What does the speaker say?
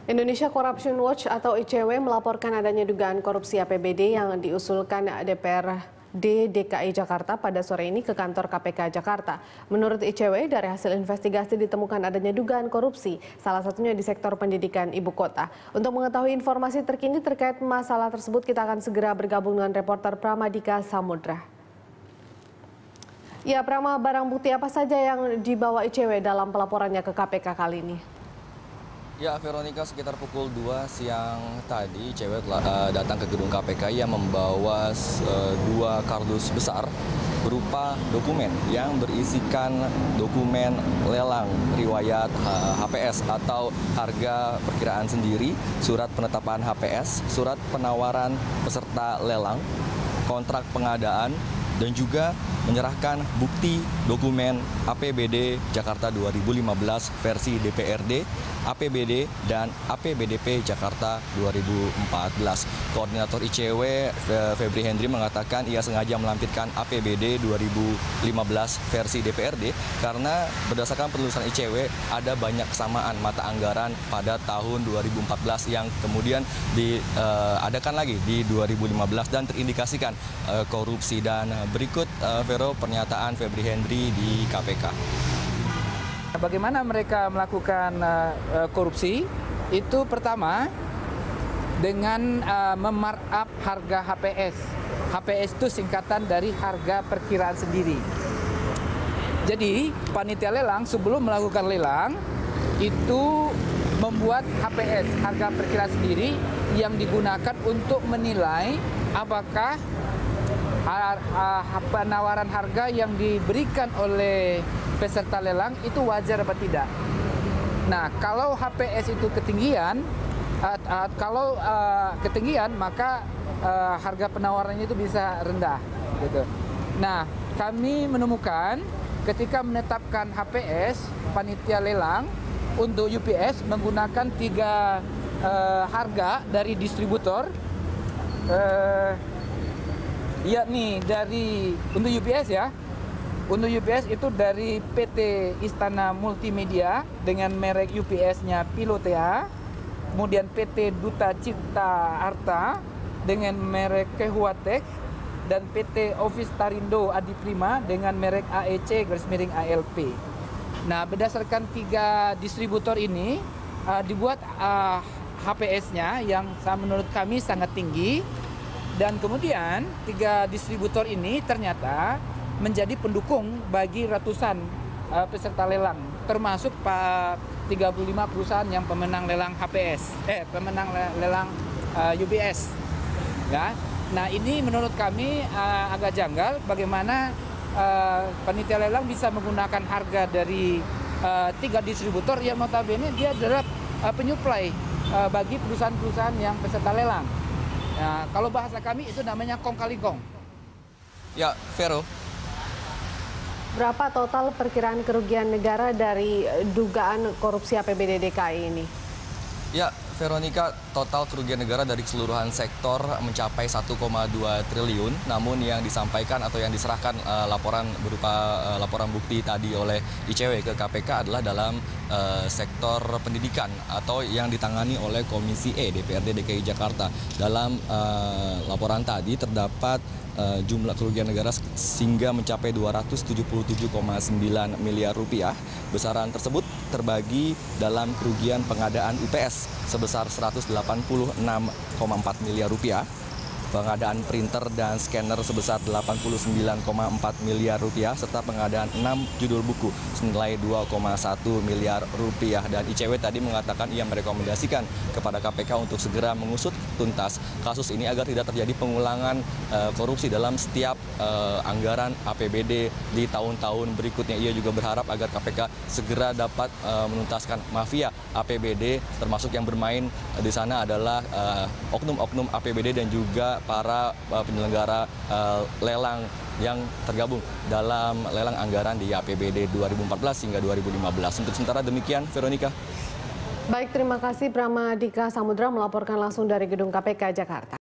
Indonesia Corruption Watch atau ICW melaporkan adanya dugaan korupsi APBD yang diusulkan DPRD DKI Jakarta pada sore ini ke kantor KPK Jakarta. Menurut ICW, dari hasil investigasi ditemukan adanya dugaan korupsi, salah satunya di sektor pendidikan ibu kota. Untuk mengetahui informasi terkini terkait masalah tersebut, kita akan segera bergabung dengan reporter Pramadika Samudra. Ya, Prama, barang bukti apa saja yang dibawa ICW dalam pelaporannya ke KPK kali ini? Ya, Veronica, sekitar pukul 2 siang tadi, ICW datang ke gedung KPK yang membawa 2 kardus besar berupa dokumen yang berisikan dokumen lelang riwayat HPS atau harga perkiraan sendiri, surat penetapan HPS, surat penawaran peserta lelang, kontrak pengadaan, dan juga menyerahkan bukti dokumen APBD Jakarta 2015 versi DPRD, APBD, dan APBDP Jakarta 2014. Koordinator ICW Febri Hendri mengatakan ia sengaja melampirkan APBD 2015 versi DPRD karena berdasarkan penelusuran ICW ada banyak kesamaan mata anggaran pada tahun 2014 yang kemudian diadakan lagi di 2015 dan terindikasikan korupsi. Dan berikut Vero pernyataan Febri Hendri di KPK. Bagaimana mereka melakukan korupsi? Itu pertama dengan memarkup harga HPS. HPS itu singkatan dari harga perkiraan sendiri. Jadi panitia lelang sebelum melakukan lelang itu membuat HPS, harga perkiraan sendiri, yang digunakan untuk menilai apakah penawaran harga yang diberikan oleh peserta lelang itu wajar atau tidak. Nah, kalau HPS itu ketinggian, maka harga penawarannya itu bisa rendah, gitu. Nah, kami menemukan ketika menetapkan HPS, panitia lelang untuk UPS menggunakan 3 harga dari distributor. Yakni untuk UPS ya, untuk UPS itu dari PT Istana Multimedia dengan merek UPS-nya Pilotea, kemudian PT Duta Cipta Arta dengan merek Kehuatek, dan PT Office Tarindo Adiprima dengan merek AEC_ALP. Nah, berdasarkan 3 distributor ini dibuat HPS-nya yang menurut kami sangat tinggi. Dan kemudian 3 distributor ini ternyata menjadi pendukung bagi ratusan peserta lelang, termasuk 35 perusahaan yang pemenang lelang lelang UPS. Ya. Nah, ini menurut kami agak janggal bagaimana panitia lelang bisa menggunakan harga dari 3 distributor yang notabene dia adalah penyuplai bagi perusahaan-perusahaan yang peserta lelang. Nah, kalau bahasa kami itu namanya kong kali kong. Ya, Vero. Berapa total perkiraan kerugian negara dari dugaan korupsi APBD DKI ini? Ya, Veronica, total kerugian negara dari keseluruhan sektor mencapai 1,2 triliun. Namun yang disampaikan atau yang diserahkan laporan berupa laporan bukti tadi oleh ICW ke KPK adalah dalam sektor pendidikan atau yang ditangani oleh Komisi E DPRD DKI Jakarta. Dalam laporan tadi terdapat jumlah kerugian negara sehingga mencapai 277,9 miliar rupiah. Besaran tersebut terbagi dalam kerugian pengadaan UPS sebesar 186,4 miliar rupiah, pengadaan printer dan scanner sebesar 89,4 miliar rupiah, serta pengadaan 6 judul buku senilai 2,1 miliar rupiah. Dan ICW tadi mengatakan ia merekomendasikan kepada KPK untuk segera mengusut tuntas kasus ini agar tidak terjadi pengulangan korupsi dalam setiap anggaran APBD di tahun-tahun berikutnya. Ia juga berharap agar KPK segera dapat menuntaskan mafia APBD, termasuk yang bermain di sana adalah oknum-oknum APBD dan juga para penyelenggara lelang yang tergabung dalam lelang anggaran di APBD 2014 hingga 2015. Untuk sementara demikian, Veronica. Baik, terima kasih Pramadika Samudra melaporkan langsung dari gedung KPK Jakarta.